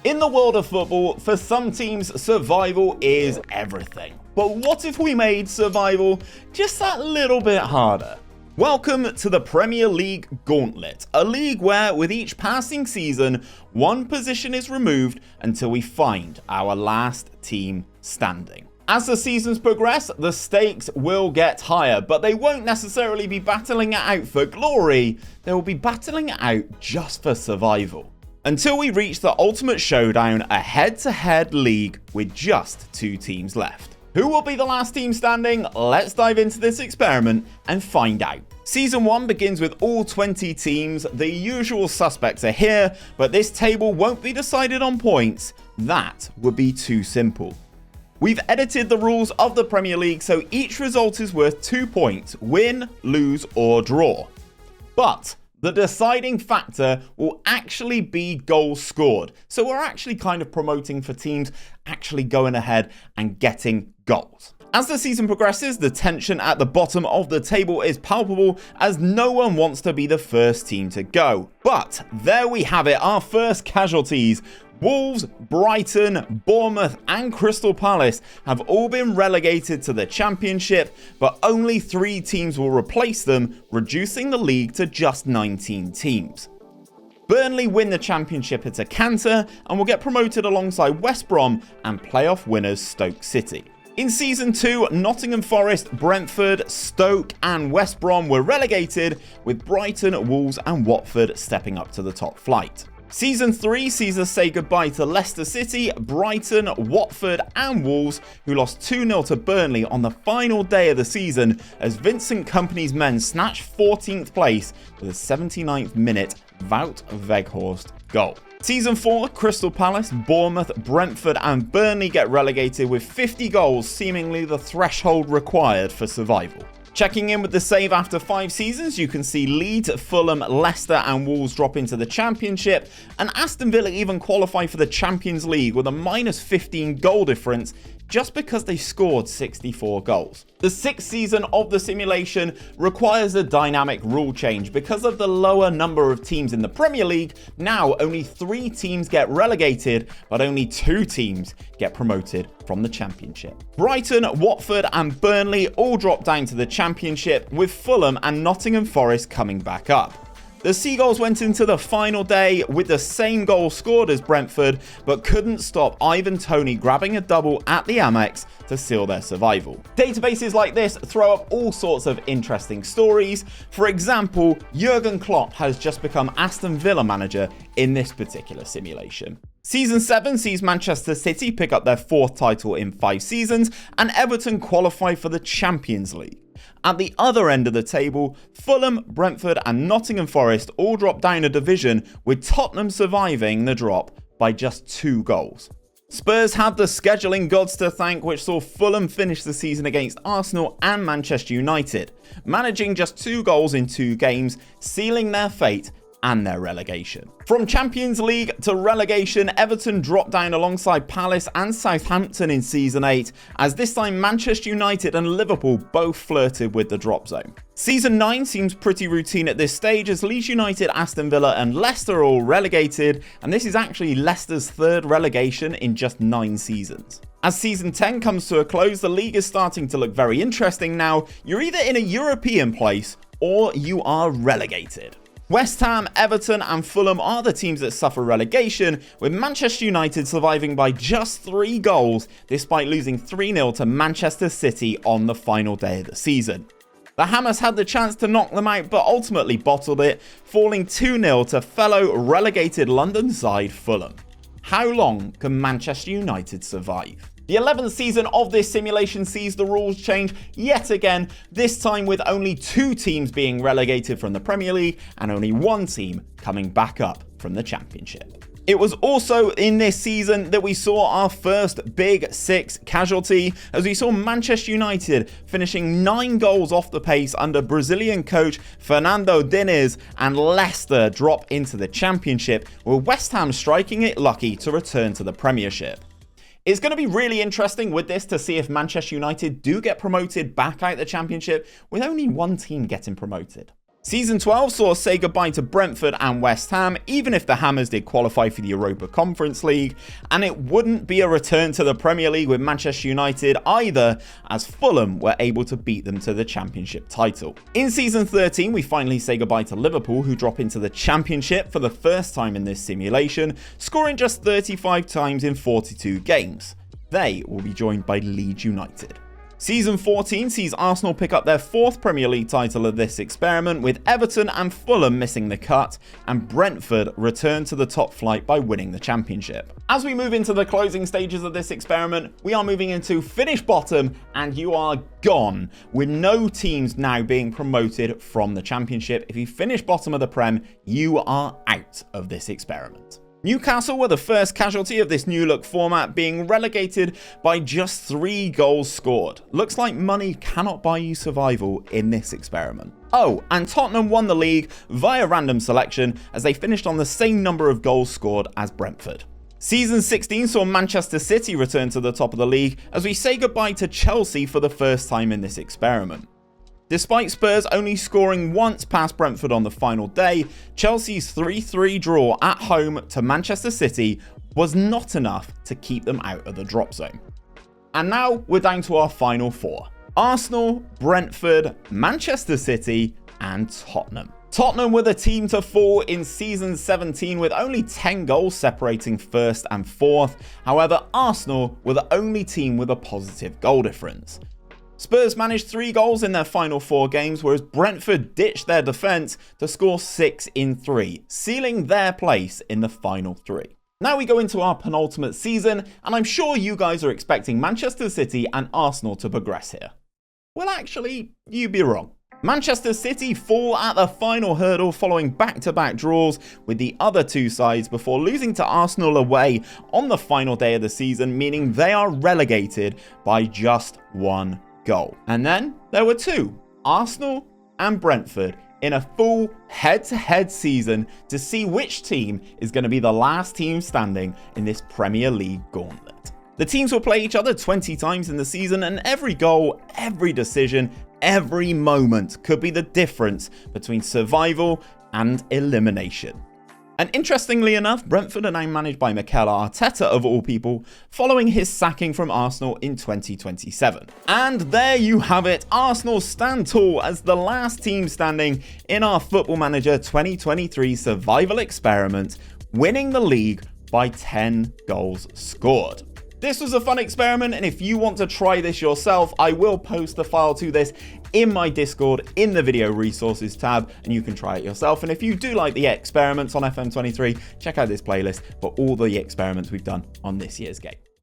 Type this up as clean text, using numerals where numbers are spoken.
In the world of football, for some teams, survival is everything. But what if we made survival just that little bit harder? Welcome to the Premier League Gauntlet, a league where with each passing season, one position is removed until we find our last team standing. As the seasons progress, the stakes will get higher, but they won't necessarily be battling it out for glory, they will be battling it out just for survival. Until we reach the ultimate showdown, a head-to-head league with just 2 teams left. Who will be the last team standing? Let's dive into this experiment and find out. Season 1 begins with all 20 teams. The usual suspects are here, but this table won't be decided on points. That would be too simple. We've edited the rules of the Premier League so each result is worth 2 points, win, lose or draw. But the deciding factor will actually be goals scored. So we're actually kind of promoting for teams actually going ahead and getting goals. As the season progresses, the tension at the bottom of the table is palpable as no one wants to be the first team to go. But there we have it, our first casualties. Wolves, Brighton, Bournemouth and Crystal Palace have all been relegated to the Championship, but only 3 teams will replace them, reducing the league to just 19 teams. Burnley win the Championship at a canter and will get promoted alongside West Brom and playoff winners Stoke City. In Season 2, Nottingham Forest, Brentford, Stoke and West Brom were relegated, with Brighton, Wolves and Watford stepping up to the top flight. Season 3 sees us say goodbye to Leicester City, Brighton, Watford and Wolves, who lost 2-0 to Burnley on the final day of the season as Vincent Kompany's men snatched 14th place with a 79th minute Wout Weghorst goal. Season 4, Crystal Palace, Bournemouth, Brentford and Burnley get relegated with 50 goals, seemingly the threshold required for survival. Checking in with the save after 5 seasons, you can see Leeds, Fulham, Leicester and Wolves drop into the Championship, and Aston Villa even qualify for the Champions League with a minus 15 goal difference just because they scored 64 goals. The 6th season of the simulation requires a dynamic rule change. Because of the lower number of teams in the Premier League, now only 3 teams get relegated, but only 2 teams get promoted from the Championship. Brighton, Watford and Burnley all drop down to the Championship, with Fulham and Nottingham Forest coming back up. The Seagulls went into the final day with the same goal scored as Brentford, but couldn't stop Ivan Toney grabbing a double at the Amex to seal their survival. Databases like this throw up all sorts of interesting stories. For example, Jurgen Klopp has just become Aston Villa manager in this particular simulation. Season 7 sees Manchester City pick up their 4th title in 5 seasons, and Everton qualify for the Champions League. At the other end of the table, Fulham, Brentford and Nottingham Forest all drop down a division, with Tottenham surviving the drop by just 2 goals. Spurs had the scheduling gods to thank, which saw Fulham finish the season against Arsenal and Manchester United, managing just 2 goals in 2 games, sealing their fate and their relegation. From Champions League to relegation, Everton dropped down alongside Palace and Southampton in Season 8, as this time Manchester United and Liverpool both flirted with the drop zone. Season 9 seems pretty routine at this stage, as Leeds United, Aston Villa and Leicester are all relegated, and this is actually Leicester's 3rd relegation in just 9 seasons. As Season 10 comes to a close, the league is starting to look very interesting now. You're either in a European place or you are relegated. West Ham, Everton and Fulham are the teams that suffer relegation, with Manchester United surviving by just 3 goals despite losing 3-0 to Manchester City on the final day of the season. The Hammers had the chance to knock them out but ultimately bottled it, falling 2-0 to fellow relegated London side Fulham. How long can Manchester United survive? The 11th season of this simulation sees the rules change yet again, this time with only 2 teams being relegated from the Premier League and only 1 team coming back up from the Championship. It was also in this season that we saw our first Big 6 casualty, as we saw Manchester United finishing 9 goals off the pace under Brazilian coach Fernando Diniz, and Leicester drop into the Championship, with West Ham striking it lucky to return to the Premiership. It's going to be really interesting with this to see if Manchester United do get promoted back out the Championship with only 1 team getting promoted. Season 12 saw us say goodbye to Brentford and West Ham, even if the Hammers did qualify for the Europa Conference League, and it wouldn't be a return to the Premier League with Manchester United either, as Fulham were able to beat them to the Championship title. In Season 13, we finally say goodbye to Liverpool, who drop into the Championship for the first time in this simulation, scoring just 35 times in 42 games. They will be joined by Leeds United. Season 14 sees Arsenal pick up their 4th Premier League title of this experiment, with Everton and Fulham missing the cut, and Brentford return to the top flight by winning the Championship. As we move into the closing stages of this experiment, we are moving into finish bottom and you are gone, with no teams now being promoted from the Championship. If you finish bottom of the Prem, you are out of this experiment. Newcastle were the first casualty of this new look format, being relegated by just 3 goals scored. Looks like money cannot buy you survival in this experiment. Oh, and Tottenham won the league via random selection, as they finished on the same number of goals scored as Brentford. Season 16 saw Manchester City return to the top of the league, as we say goodbye to Chelsea for the first time in this experiment. Despite Spurs only scoring once past Brentford on the final day, Chelsea's 3-3 draw at home to Manchester City was not enough to keep them out of the drop zone. And now we're down to our final 4. Arsenal, Brentford, Manchester City and Tottenham. Tottenham were the team to fall in Season 17, with only 10 goals separating 1st and 4th. However, Arsenal were the only team with a positive goal difference. Spurs managed 3 goals in their final 4 games, whereas Brentford ditched their defence to score 6 in 3, sealing their place in the final 3. Now we go into our penultimate season, and I'm sure you guys are expecting Manchester City and Arsenal to progress here. Well, actually, you'd be wrong. Manchester City fall at the final hurdle following back-to-back draws with the other 2 sides before losing to Arsenal away on the final day of the season, meaning they are relegated by just 1 goal. And then there were 2, Arsenal and Brentford, in a full head-to-head season to see which team is going to be the last team standing in this Premier League Gauntlet. The teams will play each other 20 times in the season, and every goal, every decision, every moment could be the difference between survival and elimination. And interestingly enough, Brentford are now managed by Mikel Arteta of all people, following his sacking from Arsenal in 2027. And there you have it, Arsenal stand tall as the last team standing in our Football Manager 2023 survival experiment, winning the league by 10 goals scored. This was a fun experiment, and if you want to try this yourself, I will post the file to this in my Discord in the video resources tab, and you can try it yourself. And if you do like the experiments on FM23, check out this playlist for all the experiments we've done on this year's game.